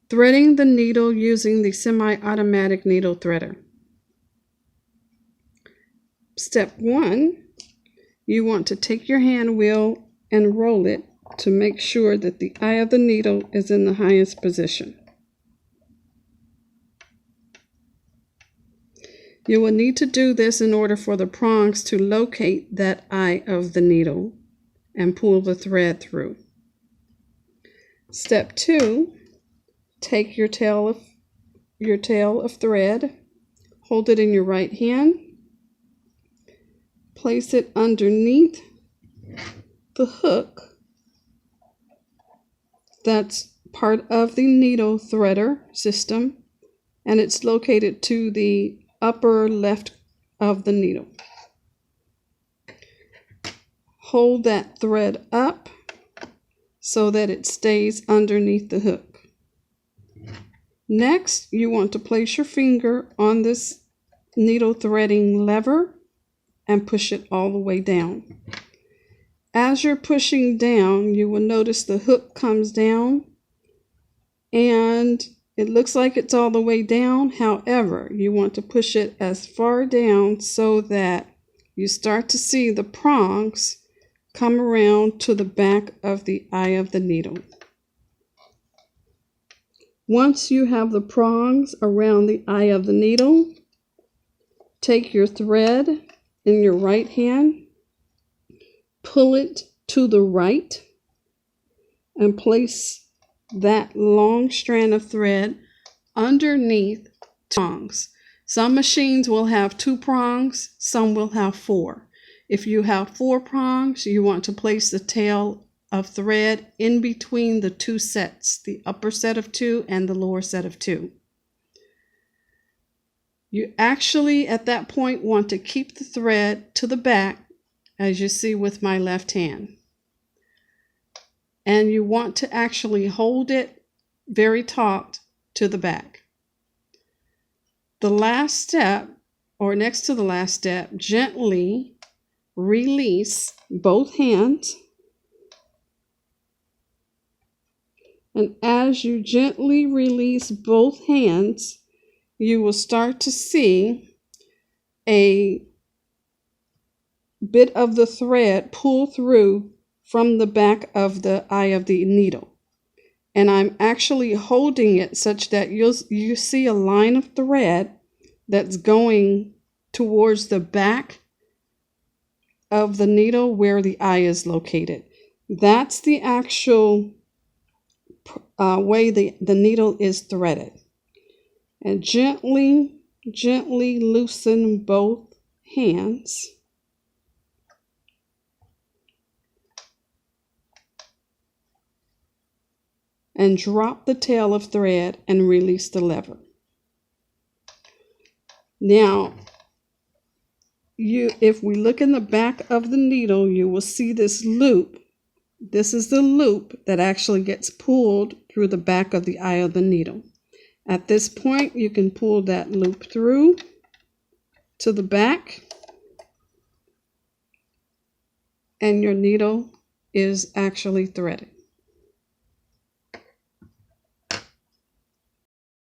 Threading the needle using the semi-automatic needle threader. Step 1, you want to take your hand wheel and roll it to make sure that the eye of the needle is in the highest position. You will need to do this in order for the prongs to locate that eye of the needle and pull the thread through. Step 2, take your tail of thread, hold it in your right hand, place it underneath the hook that's part of the needle threader system, and it's located to the upper left of the needle. Hold that thread up so that it stays underneath the hook. Next, you want to place your finger on this needle threading lever and push it all the way down. As you're pushing down, you will notice the hook comes down and it looks like it's all the way down. However, you want to push it as far down so that you start to see the prongs come around to the back of the eye of the needle. Once you have the prongs around the eye of the needle, take your thread in your right hand, pull it to the right, and place that long strand of thread underneath prongs. Some machines will have 2 prongs, some will have 4. If you have 4 prongs, you want to place the tail of thread in between the 2 sets, the upper set of 2 and the lower set of 2. You actually at that point want to keep the thread to the back, as you see with my left hand. And you want to actually hold it very taut to the back. The last step, or next to the last step, gently release both hands. And as you gently release both hands, you will start to see a bit of the thread pull through from the back of the eye of the needle. And I'm actually holding it such that you see a line of thread that's going towards the back of the needle where the eye is located. That's the actual way the needle is threaded. And gently loosen both hands. And drop the tail of thread and release the lever. Now, if we look in the back of the needle, you will see this loop. This is the loop that actually gets pulled through the back of the eye of the needle. At this point, you can pull that loop through to the back, and your needle is actually threaded.